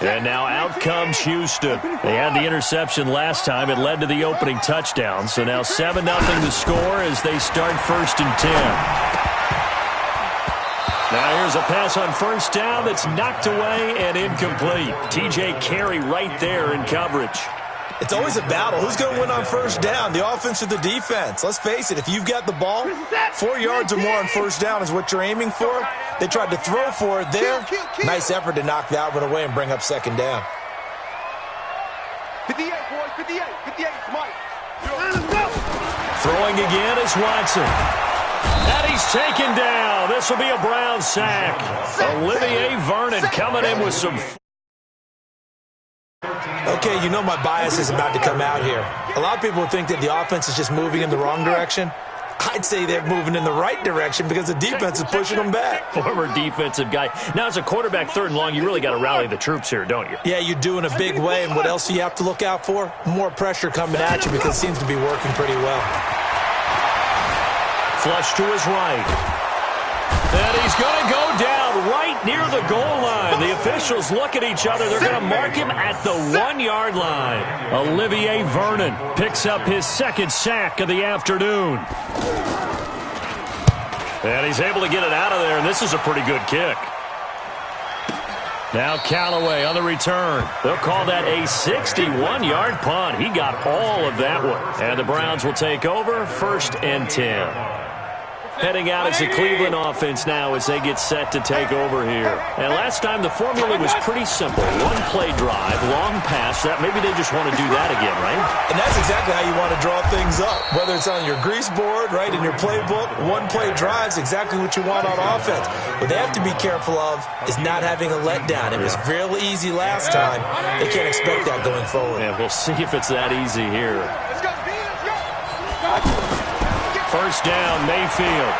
And now out comes Houston. They had the interception last time. It led to the opening touchdown. So now 7-0 the score as they start 1st and 10. Now here's a pass on 1st down that's knocked away and incomplete. TJ Carey right there in coverage. It's always a battle. Who's going to win on 1st down, the offense or the defense? Let's face it, if you've got the ball, 4 yards or more on 1st down is what you're aiming for. They tried to throw for it there. Nice effort to knock that one away and bring up 2nd down. 58, boys, 58, 58, Mike. Throwing again is Watson. And he's taken down. This will be a Brown sack. Olivier Vernon coming in with some... Okay, you know my bias is about to come out here. A lot of people think that the offense is just moving in the wrong direction. I'd say they're moving in the right direction because the defense is pushing them back. Former defensive guy. Now, as a quarterback, 3rd and long, you really got to rally the troops here, don't you? Yeah, you do in a big way. And what else do you have to look out for? More pressure coming at you because it seems to be working pretty well. Flush to his right. And he's going to go down right near the goal line. The officials look at each other. They're going to mark him at the 1-yard line. Olivier Vernon picks up his 2nd sack of the afternoon. And he's able to get it out of there, and this is a pretty good kick. Now Callaway on the return. They'll call that a 61-yard punt. He got all of that one. And the Browns will take over 1st and 10. Heading out as the Cleveland offense now as they get set to take over here. And last time the formula was pretty simple. 1-play drive, long pass. That maybe they just want to do that again, right? And that's exactly how you want to draw things up. Whether it's on your grease board, right, in your playbook, 1-play drive's exactly what you want on offense. What they have to be careful of is not having a letdown. It was real easy last time. They can't expect that going forward. Yeah, we'll see if it's that easy here. Let's go, B, let's go. 1st down, Mayfield.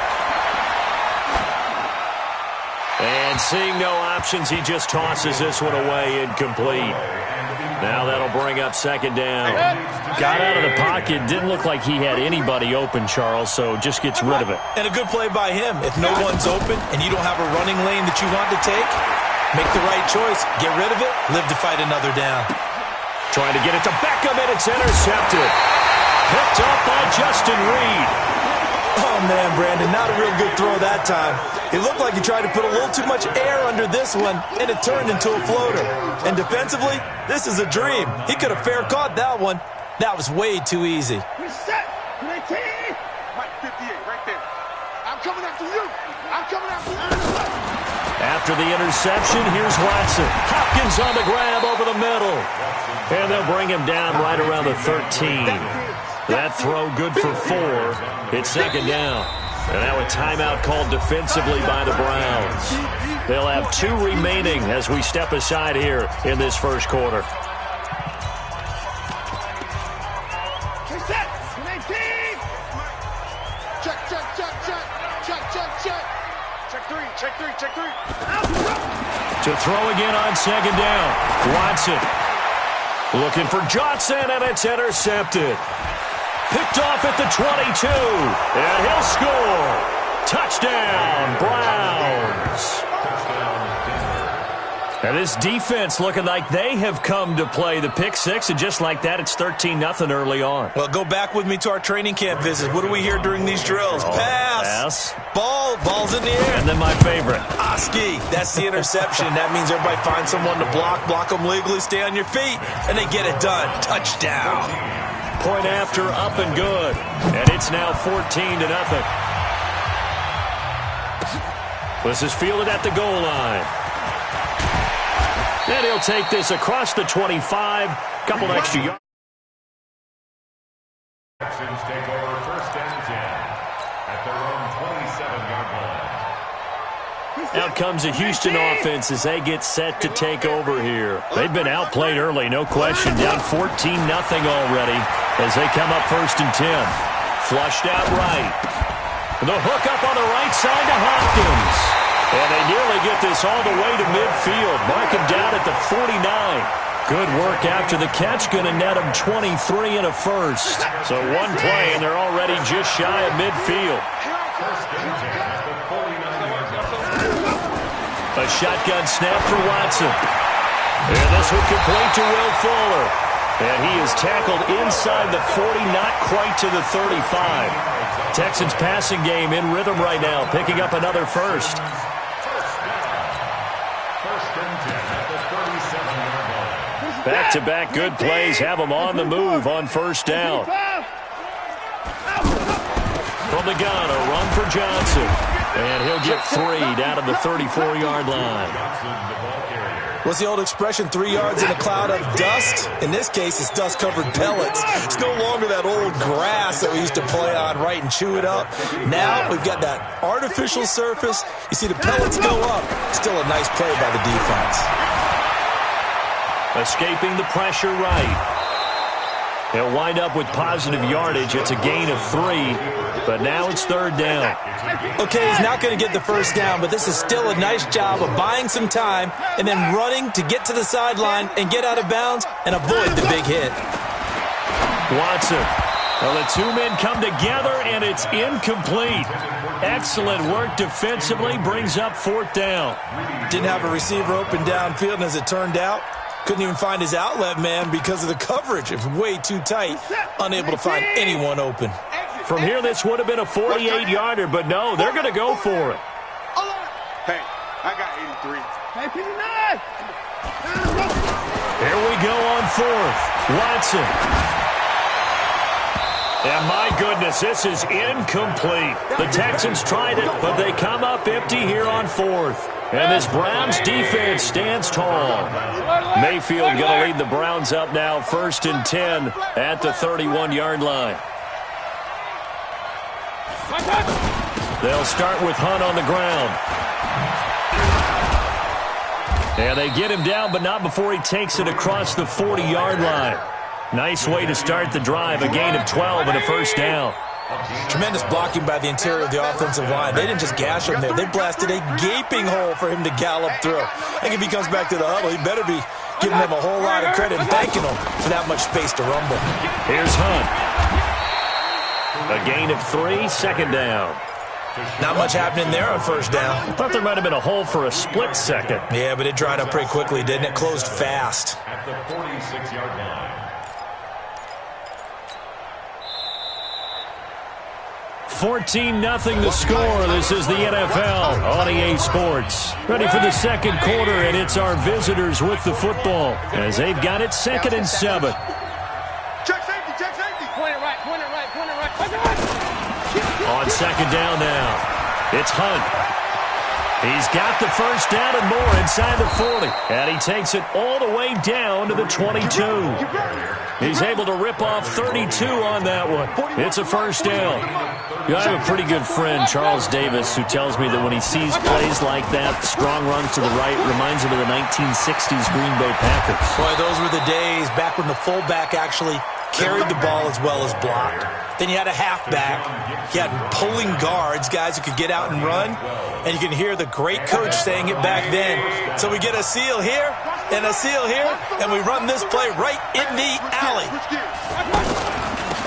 And seeing no options, he just tosses this one away incomplete. Now that'll bring up 2nd down. Got out of the pocket. Didn't look like he had anybody open, Charles, so just gets rid of it. And a good play by him. If no one's open and you don't have a running lane that you want to take, make the right choice. Get rid of it. Live to fight another down. Trying to get it to Beckham, and it's intercepted. Picked up by Justin Reed. Oh, man, Brandon, not a real good throw that time. It looked like he tried to put a little too much air under this one, and it turned into a floater. And defensively, this is a dream. He could have fair caught that one. That was way too easy. Reset. 19. Mike, 58, right there. I'm coming after you. I'm coming after you. After the interception, here's Watson. Hopkins on the grab over the middle. And they'll bring him down right around the 13. That throw good for 4. It's 2nd down. And now a timeout called defensively by the Browns. They'll have 2 remaining as we step aside here in this 1st quarter. Reset. 19. Check, check, check, check. Check, check, check. Check 3, check 3, check 3. To throw again on 2nd down. Watson looking for Johnson, and it's intercepted. Picked off at the 22, and he'll score. Touchdown, Browns. And this defense looking like they have come to play the pick 6, and just like that, it's 13-0 early on. Well, go back with me to our training camp visit. What do we hear during these drills? Pass. Ball's in the air. And then my favorite. Oski, that's the interception. That means everybody finds someone to block them legally, stay on your feet, and they get it done. Touchdown. Point after, up and good. And it's now 14-0. This is fielded at the goal line. And he'll take this across the 25. Couple extra yards. Take over 1st and 10 at their own 27-yard line. Out comes a Houston offense as they get set to take over here. They've been outplayed early, no question. Down 14-0 already as they come up 1st and 10. Flushed out right. The hook up on the right side to Hopkins. And they nearly get this all the way to midfield. Mark him down at the 49. Good work after the catch. Going to net him 23 and a first. So 1 play, and they're already just shy of midfield. A shotgun snap for Watson. And this one complete to Will Fuller. And he is tackled inside the 40, not quite to the 35. Texans passing game in rhythm right now, picking up another first. Back-to-back good plays have them on the move on first down. From the gun, a run for Johnson. And he'll get 3 down to the 34-yard line. What's the old expression, 3 yards in a cloud of dust? In this case, it's dust-covered pellets. It's no longer that old grass that we used to play on, right, and chew it up. Now we've got that artificial surface. You see the pellets go up. Still a nice play by the defense. Escaping the pressure right. He'll wind up with positive yardage. It's a gain of 3, but now it's third down. Okay, he's not going to get the first down, but this is still a nice job of buying some time and then running to get to the sideline and get out of bounds and avoid the big hit. Watson. Well, the two men come together, and it's incomplete. Excellent work defensively, brings up fourth down. Didn't have a receiver open downfield, and as it turned out, couldn't even find his outlet man because of the coverage. It was way too tight, unable to find anyone open. From here, this would have been a 48-yarder, but no, they're going to go for it. Hey, I got 83. Hey, 59. Here we go on fourth. Watson. And my goodness, this is incomplete. The Texans tried it, but they come up empty here on fourth. And this Browns defense stands tall. Mayfield going to lead the Browns up now, 1st and 10 at the 31-yard line. They'll start with Hunt on the ground. And they get him down, but not before he takes it across the 40-yard line. Nice way to start the drive, a gain of 12 and a first down. Tremendous blocking by the interior of the offensive line. They didn't just gash him there. They blasted a gaping hole for him to gallop through. I think if he comes back to the huddle, he better be giving them a whole lot of credit and thanking them for that much space to rumble. Here's Hunt. A gain of 3, second down. Not much happening there on first down. I thought there might have been a hole for a split second. Yeah, but it dried up pretty quickly, didn't it? Closed fast. At the 46-yard line. 14-0 the score. This is the NFL on EA Sports. Ready for the second quarter, and it's our visitors with the football as they've got it 2nd and 7. Check safety, check safety. Point it right, point it right, point it right. On second down now, it's Hunt. He's got the first down and more inside the 40, and he takes it all the way down to the 22. He's able to rip off 32 on that one. It's a first down. I have a pretty good friend, Charles Davis, who tells me that when he sees plays like that, strong runs to the right, reminds him of the 1960s Green Bay Packers. Boy, those were the days back when the fullback actually carried the ball as well as blocked. Then you had a halfback. You had pulling guards, guys who could get out and run. And you can hear the great coach saying it back then. So we get a seal here and a seal here, and we run this play right in the alley.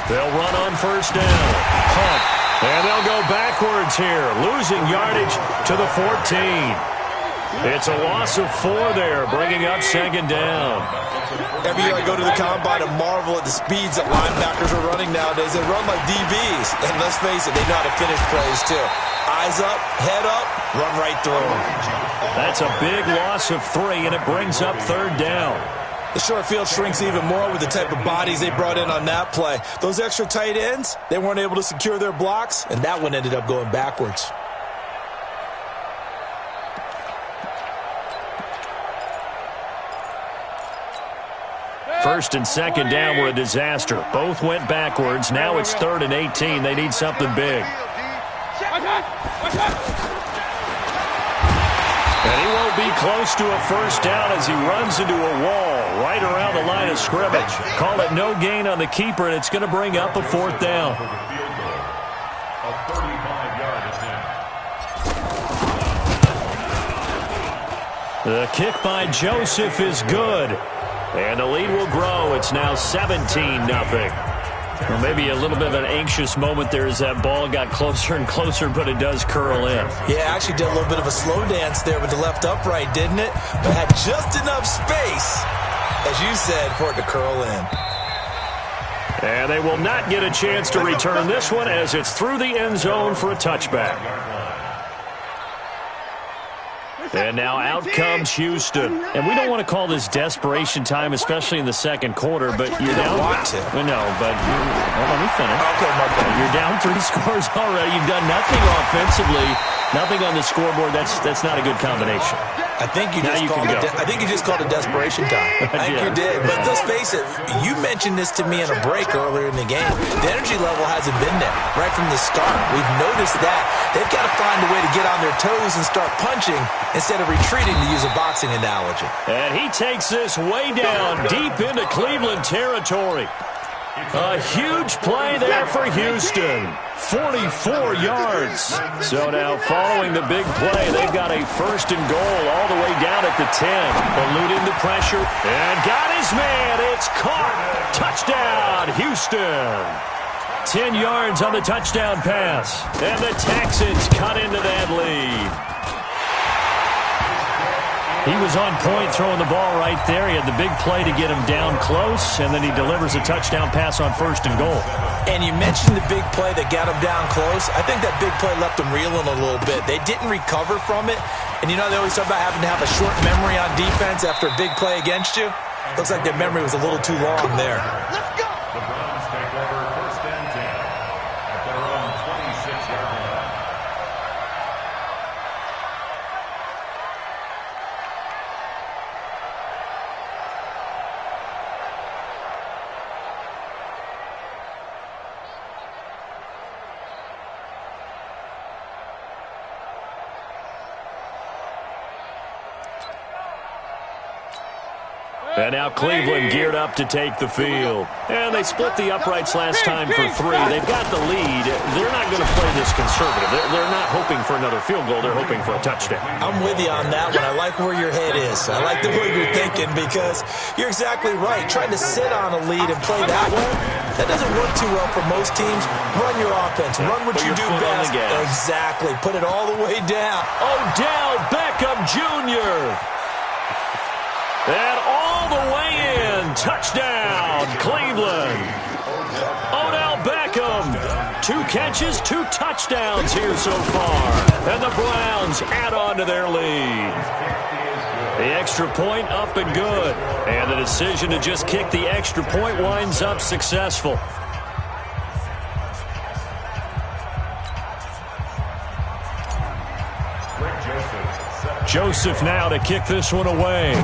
They'll run on first down. Hunt. And they'll go backwards here, losing yardage to the 14. It's a loss of 4 there, bringing up second down. Every year I go to the combine and marvel at the speeds that linebackers are running nowadays. They run like DBs. And let's face it, they know how to finish plays too. Eyes up, head up, run right through them. That's a big loss of 3, and it brings up third down. The short field shrinks even more with the type of bodies they brought in on that play. Those extra tight ends, they weren't able to secure their blocks, and that one ended up going backwards. First and second down were a disaster. Both went backwards. Now it's 3rd and 18. They need something big. And he won't be close to a first down as he runs into a wall right around the line of scrimmage. Call it no gain on the keeper, and it's going to bring up a fourth down. The kick by Joseph is good. And the lead will grow. It's now 17-0. Well, maybe a little bit of an anxious moment there as that ball got closer and closer, but it does curl in. Yeah, actually did a little bit of a slow dance there with the left upright, didn't it? But had just enough space, as you said, for it to curl in. And they will not get a chance to return this one as it's through the end zone for a touchback. And now out comes Houston. And we don't want to call this desperation time, especially in the second quarter, but you're down. Want to. Well, no, but let me finish. Okay, Mark. You're down 3 scores already. You've done nothing offensively, nothing on the scoreboard. That's not a good combination. I think you just called it desperation time. I think you did. But let's face it, you mentioned this to me in a break earlier in the game. The energy level hasn't been there right from the start. We've noticed that. They've got to find a way to get on their toes and start punching instead of retreating, to use a boxing analogy. And he takes this way down deep into Cleveland territory. A huge play there for Houston. 44 yards. So now following the big play, they've got a first and goal all the way down at the 10. Eluding the pressure and got his man. It's caught. Touchdown, Houston. 10 yards on the touchdown pass. And the Texans cut into that lead. He was on point throwing the ball right there. He had the big play to get him down close, and then he delivers a touchdown pass on first and goal. And you mentioned the big play that got him down close. I think that big play left him reeling a little bit. They didn't recover from it. And you know, they always talk about having to have a short memory on defense after a big play against you. Looks like their memory was a little too long there. Let's go. The Browns take over first and 10 at their own 26-yard line. And now Cleveland geared up to take the field. And they split the uprights last time for 3. They've got the lead. They're not going to play this conservative. They're not hoping for another field goal. They're hoping for a touchdown. I'm with you on that one. I like where your head is. I like the way you're thinking because you're exactly right. Trying to sit on a lead and play that way, that doesn't work too well for most teams. Run your offense. Run what you do best. Exactly. Put it all the way down. Odell Beckham Jr. And all the way in. Touchdown, Cleveland. Odell Beckham. 2 catches, 2 touchdowns here so far. And the Browns add on to their lead. The extra point up and good. And the decision to just kick the extra point winds up successful. Joseph now to kick this one away.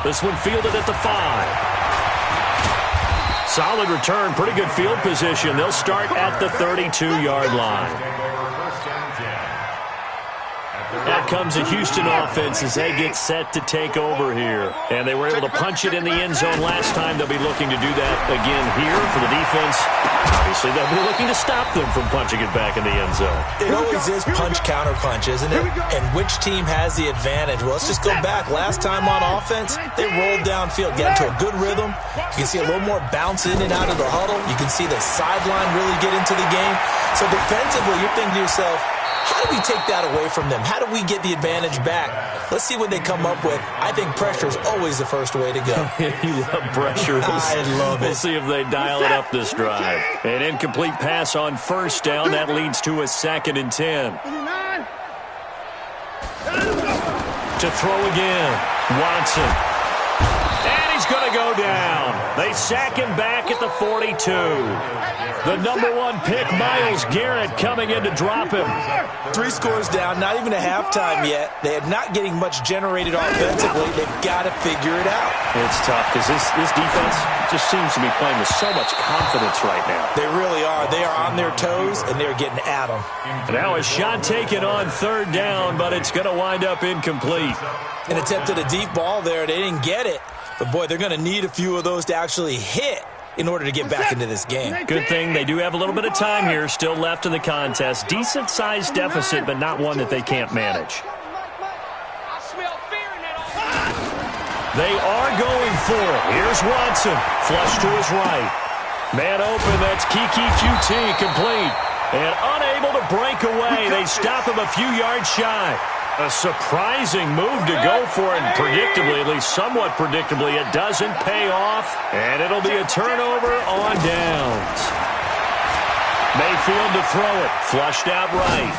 This one fielded at the 5. Solid return, pretty good field position. They'll start at the 32-yard line. Out comes the Houston offense as they get set to take over here. And they were able to punch it in the end zone last time. They'll be looking to do that again here for the defense. Obviously, they'll be looking to stop them from punching it back in the end zone. It always is punch-counter-punch, isn't it? And which team has the advantage? Well, let's just go back. Last time on offense, they rolled downfield, get into a good rhythm. You can see a little more bounce in and out of the huddle. You can see the sideline really get into the game. So defensively, you're thinking to yourself, how do we take that away from them? How do we get the advantage back? Let's see what they come up with. I think pressure is always the first way to go. You love pressure. I love it. We'll see if they dial it up this drive. An incomplete pass on first down. That leads to a 2nd and 10. To throw again. Watson. And he's going to go down. They sack him back at the 42. The number 1 pick, Myles Garrett, coming in to drop him. 3 scores down, not even a halftime yet. They are not getting much generated offensively. They've got to figure it out. It's tough because this defense just seems to be playing with so much confidence right now. They really are. They are on their toes, and they're getting at them. Now a shot taken on 3rd down, but it's going to wind up incomplete. An attempt at a deep ball there. They didn't get it. But, boy, they're going to need a few of those to actually hit in order to get back into this game. Good thing they do have a little bit of time here still left in the contest. Decent-sized deficit, but not one that they can't manage. They are going for it. Here's Watson. Flush to his right. Man open, that's Kiki QT complete. And unable to break away. They stop him a few yards shy. A surprising move to go for it, and predictably, at least somewhat predictably, it doesn't pay off. And it'll be a turnover on downs. Mayfield to throw it. Flushed out right.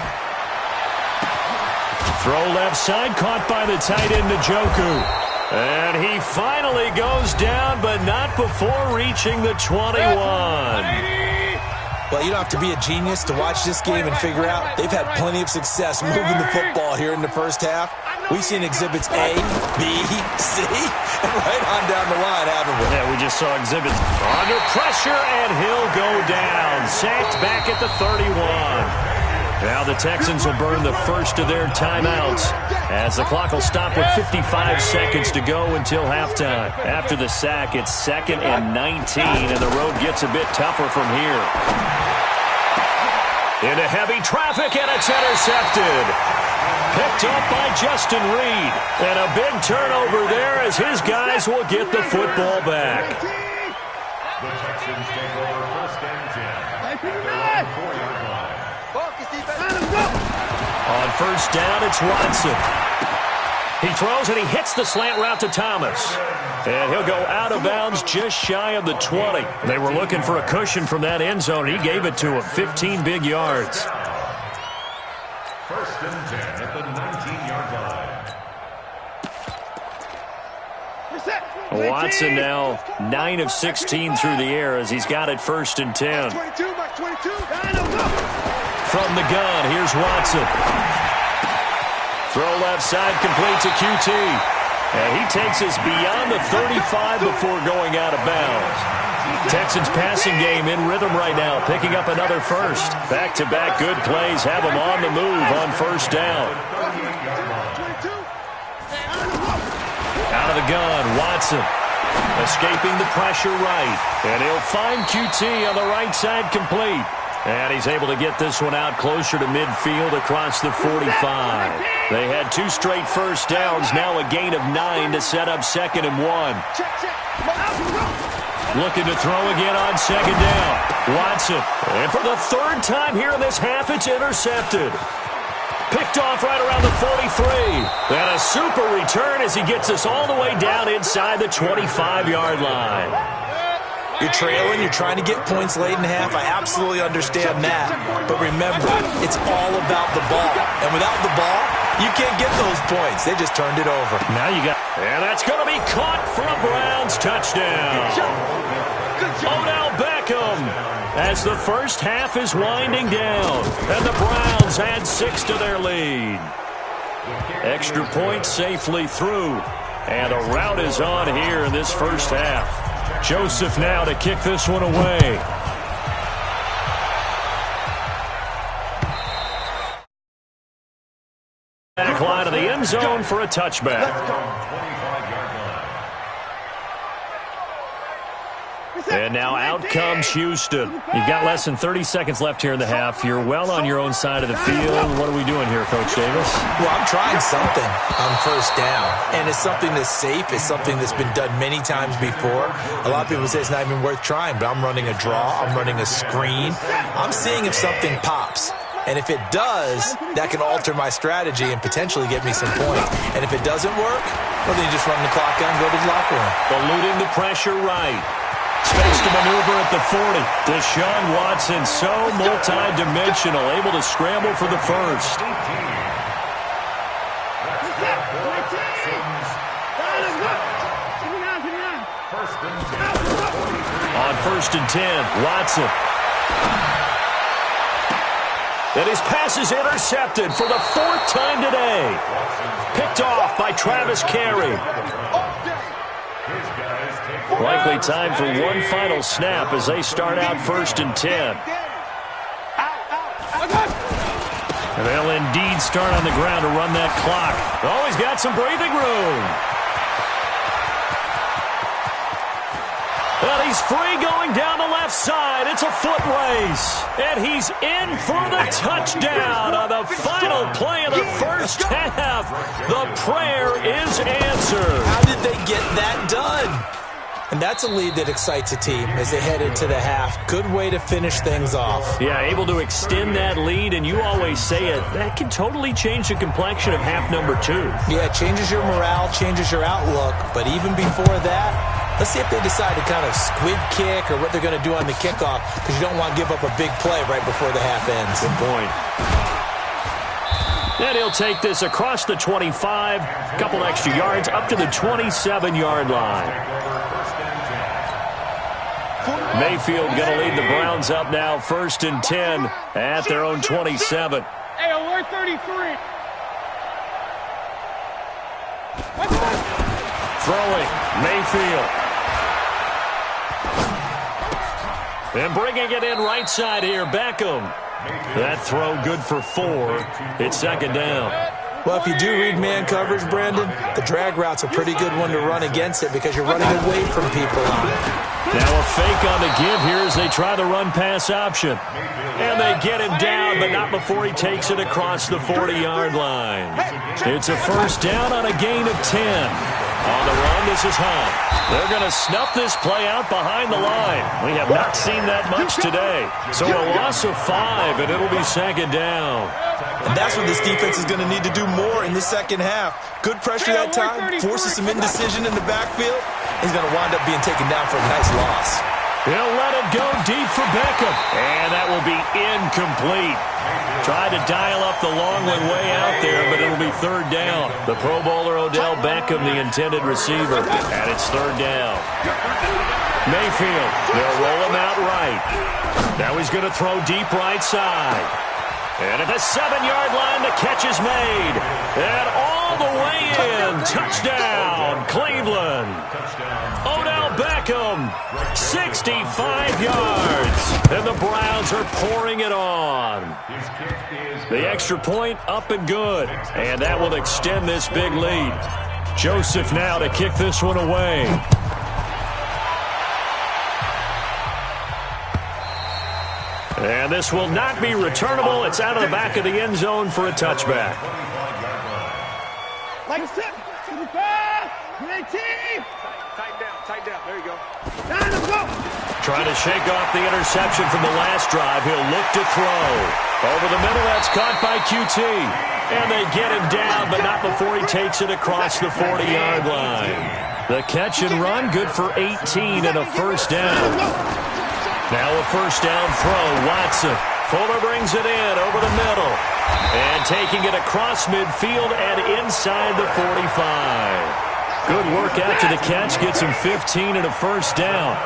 Throw left side, caught by the tight end, Njoku. And he finally goes down, but not before reaching the 21. Well, you don't have to be a genius to watch this game and figure out they've had plenty of success moving the football here in the first half. We've seen exhibits A, B, C, and right on down the line, haven't we? Yeah, we just saw exhibits under pressure, and he'll go down. Sacked back at the 31. Now the Texans will burn the first of their timeouts as the clock will stop with 55 seconds to go until halftime. After the sack, it's 2nd and 19, and the road gets a bit tougher from here. Into heavy traffic, and it's intercepted. Picked up by Justin Reed. And a big turnover there as his guys will get the football back. The Texans take over 1st and 10 at their 4-yard line. On 1st down, it's Watson. He throws and he hits the slant route to Thomas. And he'll go out of bounds just shy of the 20. They were looking for a cushion from that end zone. He gave it to him. 15 big yards. 1st and 10 at the 19-yard line. Watson now 9 of 16 through the air as he's got it 1st and 10. From the gun, here's Watson. Throw left side, complete to QT. And he takes us beyond the 35 before going out of bounds. Texans passing game in rhythm right now, picking up another first. Back-to-back good plays have them on the move on 1st down. Out of the gun, Watson. Escaping the pressure right. And he'll find QT on the right side complete. And he's able to get this one out closer to midfield across the 45. They had 2 straight first downs, now a gain of 9 to set up 2nd and 1. Looking to throw again on 2nd down. Watson. And for the 3rd time here in this half, it's intercepted. Picked off right around the 43. And a super return as he gets us all the way down inside the 25-yard line. You're trailing, you're trying to get points late in half. I absolutely understand that. But remember, it's all about the ball. And without the ball, you can't get those points. They just turned it over. Now you got... And that's going to be caught for a Browns touchdown. Odell Beckham as the first half is winding down. And the Browns add 6 to their lead. Extra point safely through. And a rout is on here in this first half. Joseph now to kick this one away. Back line of the end zone for a touchback. And now out comes Houston. You've got less than 30 seconds left here in the half. You're well on your own side of the field. What are we doing here, Coach Davis? Well, I'm trying something on 1st down. And it's something that's safe. It's something that's been done many times before. A lot of people say it's not even worth trying, but I'm running a draw. I'm running a screen. I'm seeing if something pops. And if it does, that can alter my strategy and potentially get me some points. And if it doesn't work, well, then you just run the clock out and go to the locker room. Eluding the pressure right. Space to maneuver at the 40. Deshaun Watson, so multi-dimensional, able to scramble for the first. On 1st and 10, Watson. And his pass is intercepted for the 4th time today. Picked off by Travis Carey. Likely time for one final snap as they start out 1st and 10. And they'll indeed start on the ground to run that clock. Oh, he's got some breathing room. Well, he's free going down the left side. It's a foot race. And he's in for the touchdown on the final play of the first half. The prayer is answered. How did they get that done. And that's a lead that excites a team as they head into the half. Good way to finish things off. Yeah, able to extend that lead, and you always say it, that can totally change the complexion of half number 2. Yeah, it changes your morale, changes your outlook. But even before that, let's see if they decide to kind of squid kick or what they're going to do on the kickoff, because you don't want to give up a big play right before the half ends. Good point. And he'll take this across the 25, a couple extra yards, up to the 27-yard line. Mayfield going to lead the Browns up now, 1st and 10 at their own 27. Hey, alert 33. Throwing, Mayfield. And bringing it in right side here, Beckham. That throw good for 4. It's 2nd down. Well, if you do read man coverage, Brandon, the drag route's a pretty good one to run against it because you're running away from people on it. Now a fake on the give here as they try the run-pass option. And they get him down, but not before he takes it across the 40-yard line. It's a 1st down on a gain of 10. On the run, this is Hunt. They're going to snuff this play out behind the line. We have not seen that much today. So a loss of 5, and it'll be 2nd down. And that's what this defense is going to need to do more in the second half. Good pressure that time, forces some indecision in the backfield. He's going to wind up being taken down for a nice loss. He'll let it go deep for Beckham. And that will be incomplete. Tried to dial up the long one way out there, but it'll be 3rd down. The Pro Bowler Odell Beckham, the intended receiver, and it's 3rd down. Mayfield, they'll roll him out right. Now he's going to throw deep right side. And at the 7-yard line, the catch is made. And all the way in. Touchdown, Cleveland. Odell Beckham, 65 yards. And the Browns are pouring it on. The extra point up and good. And that will extend this big lead. Joseph now to kick this one away. And this will not be returnable. It's out of the back of the end zone for a touchback. Like step to the pass. Great team. Tighten down. There you go. Now let's go. Trying to shake off the interception from the last drive. He'll look to throw. Over the middle, that's caught by QT. And they get him down, but not before he takes it across the 40-yard line. The catch and run, good for 18 and a 1st down. Now a 1st down throw, Watson. Fuller brings it in over the middle. And taking it across midfield and inside the 45. Good work after the catch, gets him 15 and a 1st down.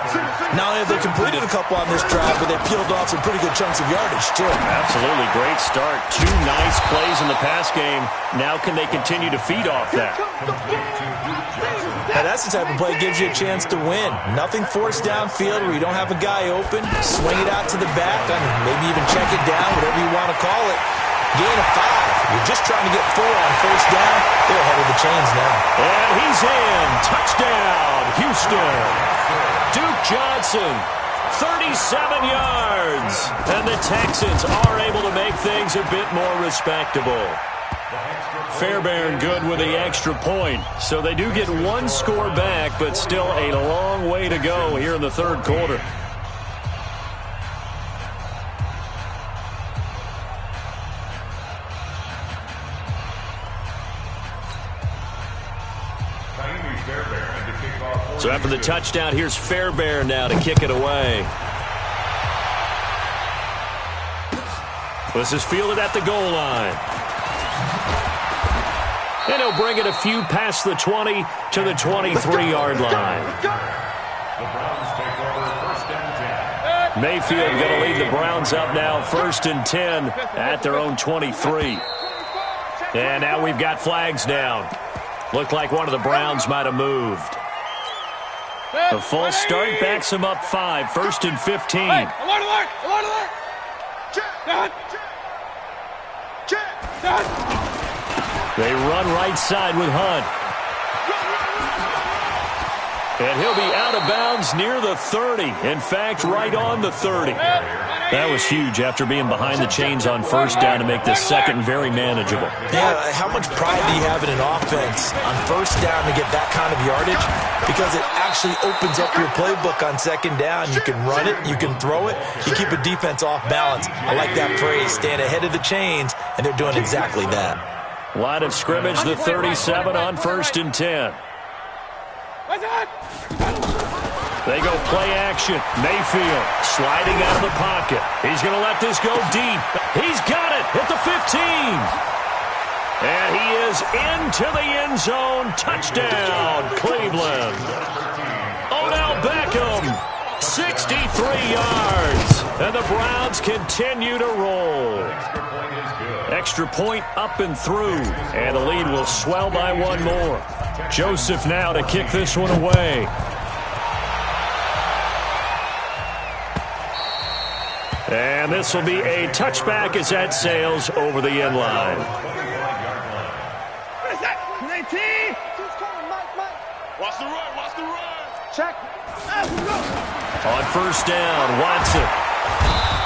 Not only have they completed a couple on this drive, but they peeled off some pretty good chunks of yardage, too. Absolutely, great start. 2 nice plays in the pass game. Now can they continue to feed off that? Now that's the type of play that gives you a chance to win. Nothing forced downfield where you don't have a guy open. Swing it out to the back, maybe even check it down, whatever you want to call it. Gain of 5. You're just trying to get 4 on 1st down. They're ahead of the chains now. And he's in. Touchdown, Houston. Duke Johnson, 37 yards. And the Texans are able to make things a bit more respectable. Fairbairn good with the extra point. So they do get 1 score back, but still a long way to go here in the 3rd quarter. So after the touchdown, here's Fairbairn now to kick it away. This is fielded at the goal line. And he'll bring it a few past the 20 to the 23-yard line. Mayfield going to lead the Browns up now, 1st and 10 at their own 23. And now we've got flags down. Looked like one of the Browns might have moved. The false start backs him up 5, 1st and 15. Alert, alert, alert, alert. Check. They run right side with Hunt. And he'll be out of bounds near the 30. In fact, right on the 30. That was huge after being behind the chains on first down to make this second very manageable. Yeah, how much pride do you have in an offense on first down to get that kind of yardage? Because it actually opens up your playbook on second down. You can run it, you can throw it, you keep a defense off balance. I like that phrase, staying ahead of the chains, and they're doing exactly that. Line of scrimmage, the 37 on first and 10. They go play action. Mayfield sliding out of the pocket. He's going to let this go deep. He's got it at the 15. And he is into the end zone. Touchdown, Cleveland. Odell Beckham, 63 yards. And the Browns continue to roll. Extra point up and through. And the lead will swell by one more. Joseph now to kick this one away. And this will be a touchback as that sails over the end line. Watch the run, watch the run. Check. On first down, Watson.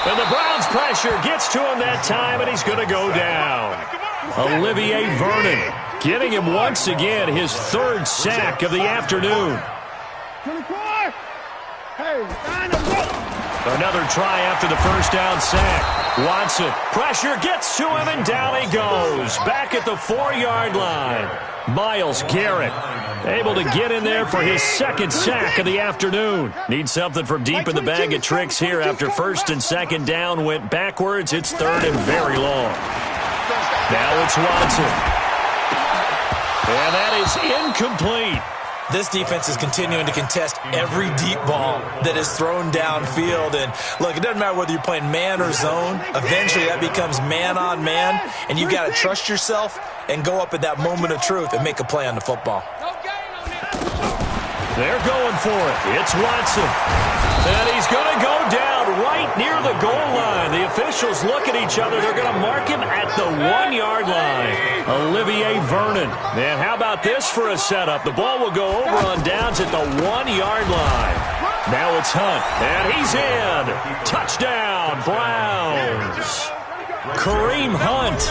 And the Browns pressure gets to him that time, and he's going to go down. Olivier Vernon giving him once again his third sack of the afternoon. 24. Hey, Another try after the first down sack. Watson, pressure gets to him, and down he goes. Back at the 4-yard line. Myles Garrett able to get in there for his second sack of the afternoon. Needs something from deep in the bag of tricks here after first and second down went backwards. It's third and very long. Now it's Watson. And that is incomplete. This defense is continuing to contest every deep ball that is thrown downfield. And, look, it doesn't matter whether you're playing man or zone. Eventually, that becomes man-on-man, and you've got to trust yourself and go up at that moment of truth and make a play on the football. They're going for it. It's Watson. And he's going to go down right near the goal line. The officials look at each other. They're going to mark him at the 1-yard line. Olivier Vernon. Man, how about this for a setup? The ball will go over on downs at the 1-yard line. Now it's Hunt. And he's in. Touchdown, Browns. Kareem Hunt,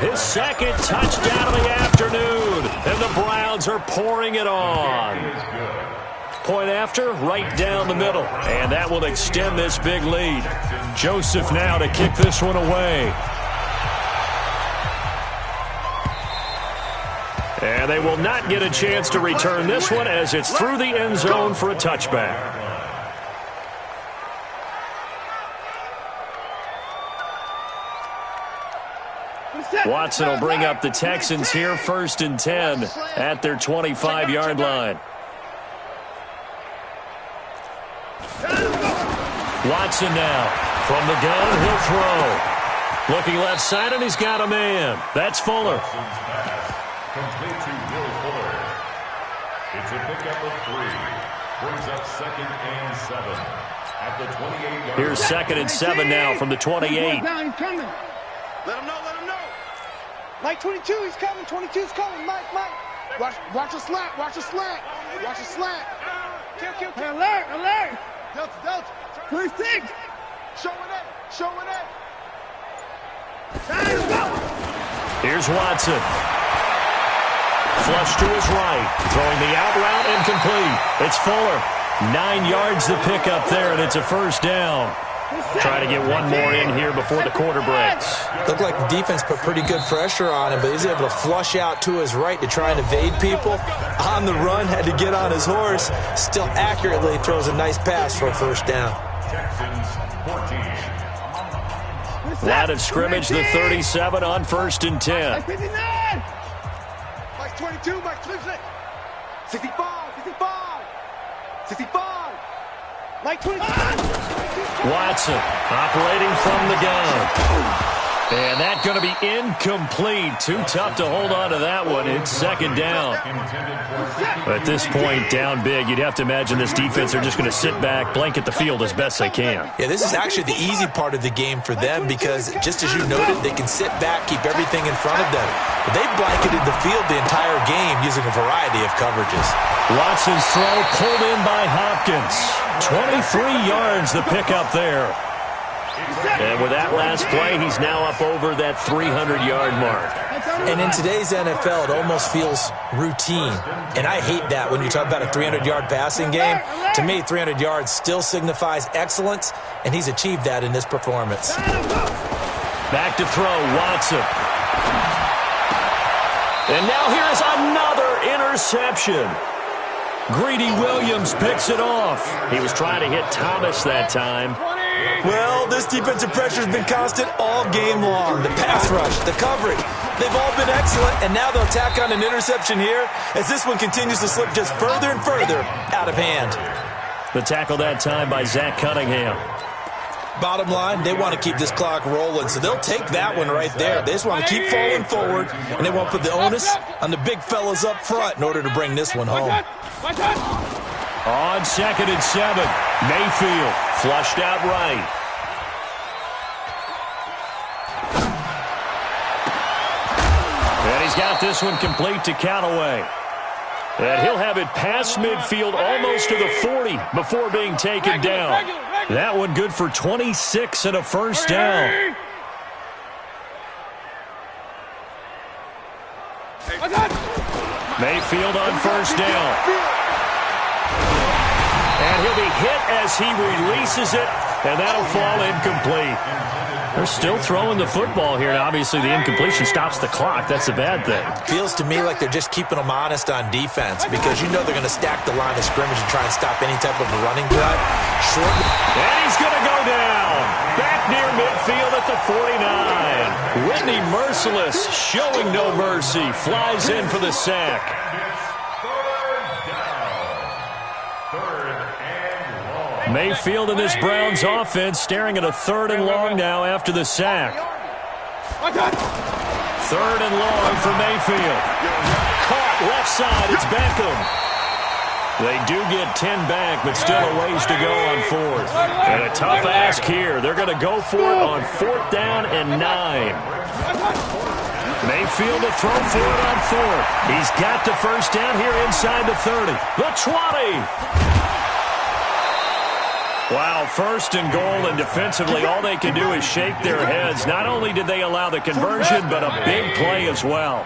his second touchdown of the afternoon. And the Browns are pouring it on. Point after, right down the middle. And that will extend this big lead. Joseph now to kick this one away. And they will not get a chance to return this one as it's through the end zone for a touchback. Watson will bring up the Texans here, first and 10 at their 25-yard line. Watson now from the gun, he'll throw. Looking left side, and he's got a man. That's Fuller. Complete to Will Fuller. It's a pickup of 3. Brings up second and 7 at the 28-yard line. Here's second and 7 now from the 28. Let him know, let him know. Mike 22, he's coming. 22's coming. Mike. Watch the slant, watch the slant. Watch the slant. Kill. Hey, alert. Delta. 26. Showing it. Here's Watson. Flush to his right. Throwing the out route incomplete. It's Fuller. 9 yards to pick up there, and it's a first down. Trying to get one more in here before the quarter breaks. Looked like the defense put pretty good pressure on him, but he's able to flush out to his right to try and evade people. On the run, had to get on his horse. Still accurately throws a nice pass for a first down. Line of scrimmage, the 37 on first and 10. Mike 22, Mike 25. 65. Mike 25. Watson operating from the gun. And that's going to be incomplete. Too tough to hold on to that one. It's second down. At this point, down big, you'd have to imagine this defense are just going to sit back, blanket the field as best they can. Yeah, this is actually the easy part of the game for them because, just as you noted, they can sit back, keep everything in front of them. But they've blanketed the field the entire game using a variety of coverages. Watson's throw pulled in by Hopkins. 23 yards the pickup there. And with that last play, he's now up over that 300-yard mark. And in today's NFL, it almost feels routine. And I hate that when you talk about a 300-yard passing game. To me, 300 yards still signifies excellence, and he's achieved that in this performance. Back to throw, Watson. And now here's another interception. Greedy Williams picks it off. He was trying to hit Thomas that time. Well, this defensive pressure has been constant all game long. The pass rush, the coverage, they've all been excellent, and now they'll tack on an interception here as this one continues to slip just further and further out of hand. The tackle that time by Zach Cunningham. Bottom line, they want to keep this clock rolling, so they'll take that one right there. They just want to keep falling forward, and they won't put the onus on the big fellas up front in order to bring this one home. On 2nd and 7, Mayfield flushed out right. And he's got this one complete to Callaway. And he'll have it past midfield almost to the 40 before being taken down. That one good for 26 and a first down. Mayfield on first down. And he'll be hit as he releases it, and that'll fall incomplete. They're still throwing the football here, and obviously the incompletion stops the clock. That's a bad thing. Feels to me like they're just keeping them honest on defense because you know they're going to stack the line of scrimmage and try and stop any type of a running drive. And he's going to go down. Back near midfield at the 49. Whitney Merciless showing no mercy. Flies in for the sack. Mayfield in this Browns offense staring at a 3rd and long now after the sack. 3rd and long for Mayfield. Caught left side. It's Beckham. They do get 10 back, but still a ways to go on 4th. And a tough ask here. They're going to go for it on 4th down and 9. Mayfield to throw for it on 4th. He's got the first down here inside the 30. The 20. Wow, 1st and goal, and defensively all they can do is shake their heads. Not only did they allow the conversion, but a big play as well.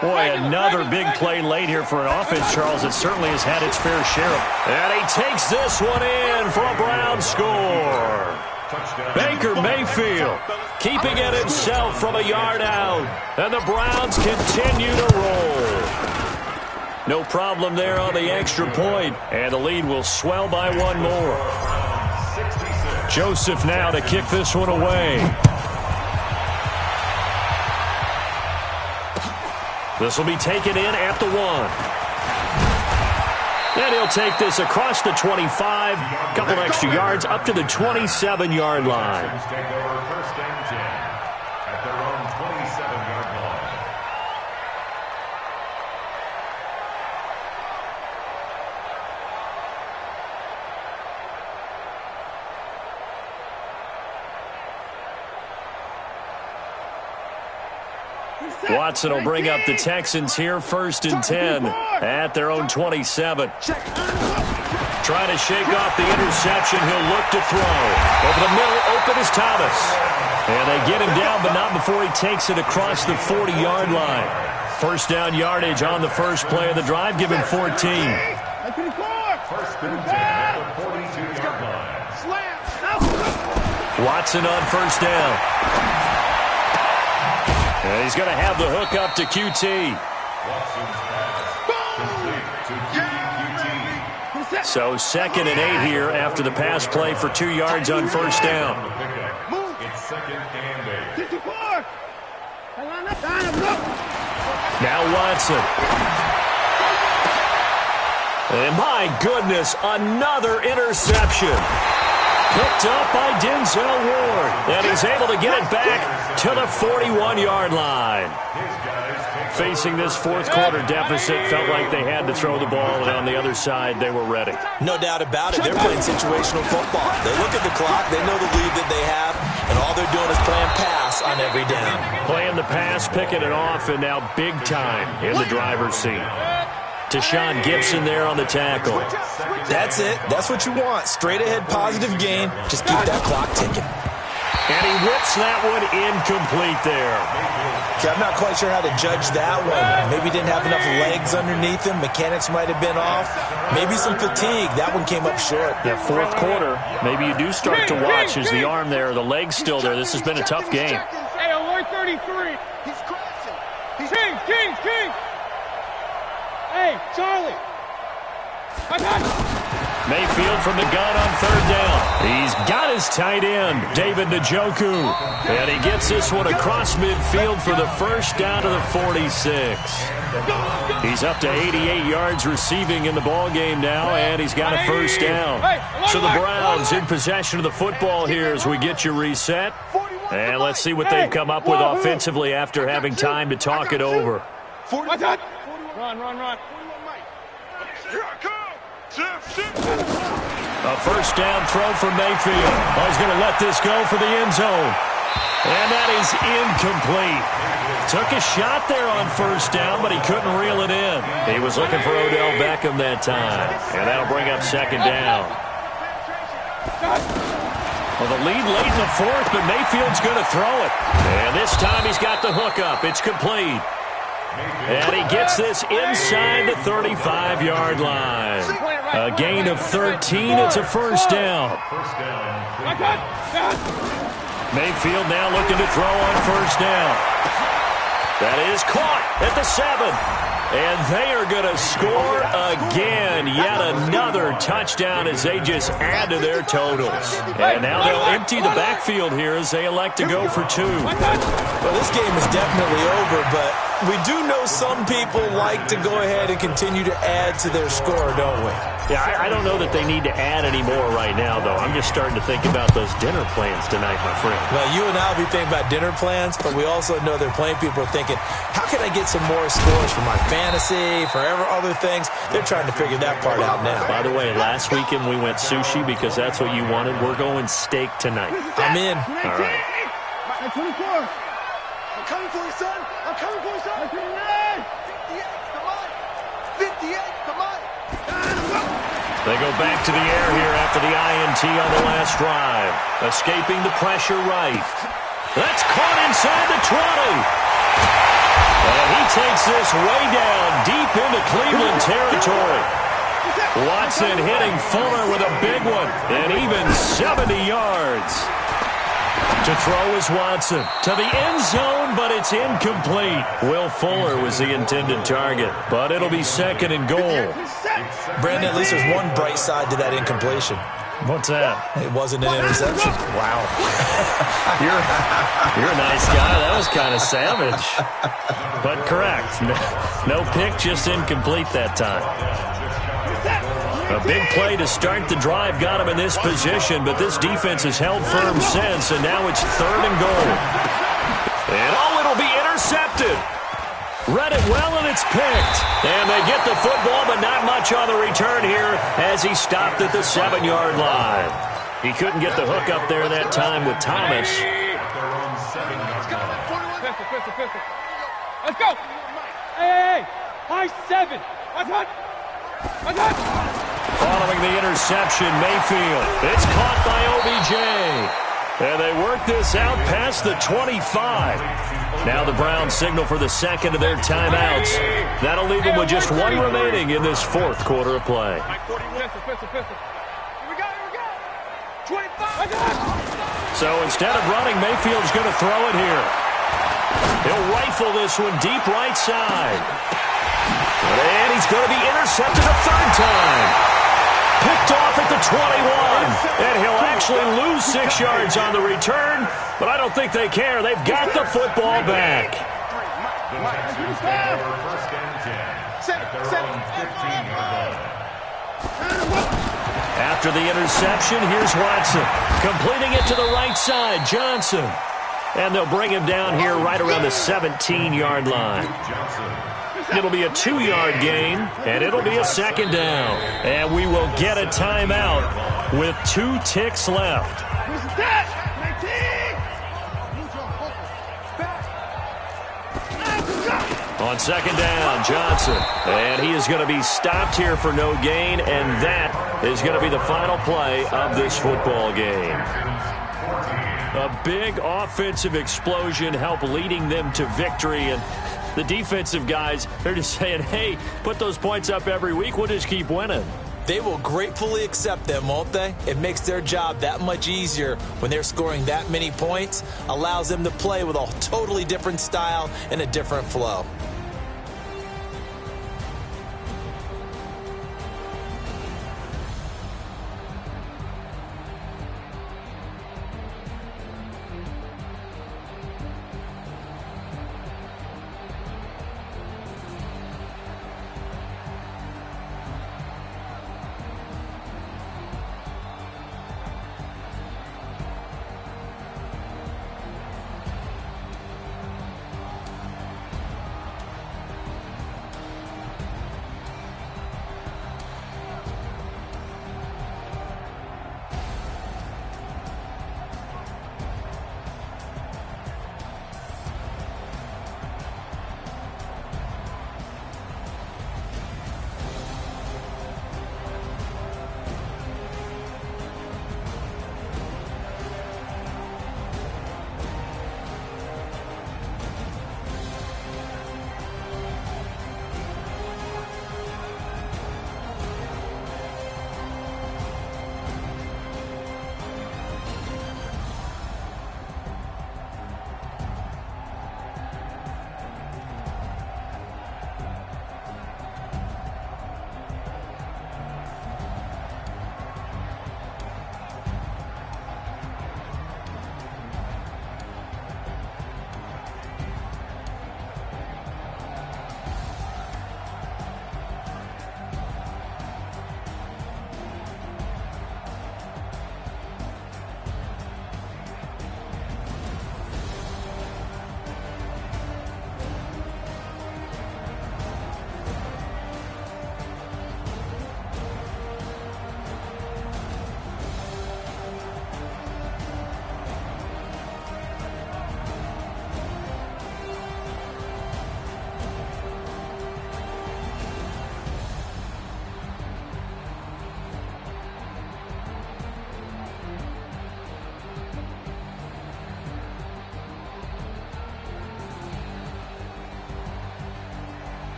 Boy, another big play late here for an offense, Charles, that certainly has had its fair share of. And he takes this one in for a Brown score. Baker Mayfield keeping it himself from a yard out. And the Browns continue to roll. No problem there on the extra point, and the lead will swell by one more. Joseph now to kick this one away. This will be taken in at the 1. And he'll take this across the 25, couple extra yards up to the 27-yard line. Watson will bring up the Texans here 1st and 10 at their own 27. Trying to shake off the interception. He'll look to throw. Over the middle, open is Thomas. And they get him down, but not before he takes it across the 40-yard line. First down yardage on the first play of the drive. Give him 14. 1st and 10 at the 42-yard line. Watson on first down. And he's going to have the hook up to QT. So 2nd and 8 here after the pass play for 2 yards on first down. It's 2nd and 8. Now Watson. And my goodness, another interception. picked up by Denzel Ward. And he's able to get it back to the 41-yard line. Facing this fourth quarter deficit, felt like they had to throw the ball, and on the other side, they were ready. No doubt about it. They're playing situational football. They look at the clock. They know the lead that they have, and all they're doing is playing pass on every down. Playing the pass, picking it off, and now big time in the driver's seat. Deshaun Gibson there on the tackle. That's it. That's what you want. Straight ahead positive gain. Just keep that clock ticking. And he whips that one incomplete there. Okay, I'm not quite sure how to judge that one. Maybe didn't have enough legs underneath him. Mechanics might have been off. Maybe some fatigue. That one came up short. Yeah, fourth quarter. Maybe you do start to watch as the arm there, the leg's still there. This has been a tough game. Hey, alert 33. He's crashing. He's King. Hey, Charlie. I got it. Mayfield from the gun on third down. He's got his tight end, David Njoku. And he gets this one across midfield for the first down to the 46. He's up to 88 yards receiving in the ballgame now, and he's got a first down. So the Browns in possession of the football here as we get you reset. And let's see what they've come up with offensively after having time to talk it over. Run. Here I come. A first down throw from Mayfield. Oh, he's going to let this go for the end zone. And that is incomplete. Took a shot there on first down, but he couldn't reel it in. He was looking for Odell Beckham that time. And that'll bring up second down. Well, the lead late in the fourth, but Mayfield's going to throw it. And this time he's got the hook up. It's complete. And he gets this inside the 35-yard line. A gain of 13. It's a first down. Mayfield now looking to throw on first down. That is caught at the 7. And they are going to score again. Yet another touchdown as they just add to their totals. And now they'll empty the backfield here as they elect to go for 2. Well, this game is definitely over, but we do know some people like to go ahead and continue to add to their score, don't we? Yeah, I don't know that they need to add any more right now, though. I'm just starting to think about those dinner plans tonight, my friend. Well, you and I will be thinking about dinner plans, but we also know they're playing people are thinking, how can I get some more scores for my fantasy, for other things? They're trying to figure that part out now. By the way, last weekend we went sushi because that's what you wanted. We're going steak tonight. I'm in. All right. 24. I'm coming for you, son. I'm coming for you, son. 58, come on. 58, come on. They go back to the air here after the INT on the last drive. Escaping the pressure right. That's caught inside the 20. And he takes this way down deep into Cleveland territory. Watson hitting Fuller with a big one. And even 70 yards. To throw is Watson. To the end zone, but it's incomplete. Will Fuller was the intended target, but it'll be second and goal. Brandon, at least there's one bright side to that incompletion. What's that? It wasn't an interception. Wow. You're a nice guy. That was kind of savage. But correct. No pick, just incomplete that time. A big play to start the drive got him in this position, but this defense has held firm since, and now it's third and goal. And it'll be intercepted. Read it well, and it's picked. And they get the football, but not much on the return here as he stopped at the 7-yard line. He couldn't get the hook up there that time with Thomas. Pistol. Let's go. Hey. High 7. Following the interception, Mayfield. It's caught by OBJ. And they work this out past the 25. Now the Browns signal for the second of their timeouts. That'll leave them with just one remaining in this fourth quarter of play. Pistol. Here we go. 25. So instead of running, Mayfield's going to throw it here. He'll rifle this one deep right side. And he's going to be intercepted a third time. Picked off at the 21. And he'll actually lose 6 yards on the return, but I don't think they care. They've got the football back. After the interception, here's Watson. Completing it to the right side, Johnson. And they'll bring him down here right around the 17-yard line. It'll be a 2-yard gain, and it'll be a second down. And we will get a timeout with 2 ticks left. On second down, Johnson. And he is going to be stopped here for no gain, and that is going to be the final play of this football game. A big offensive explosion helped leading them to victory, and the defensive guys, they're just saying, hey, put those points up every week, we'll just keep winning. They will gratefully accept them, won't they? It makes their job that much easier when they're scoring that many points, allows them to play with a totally different style and a different flow.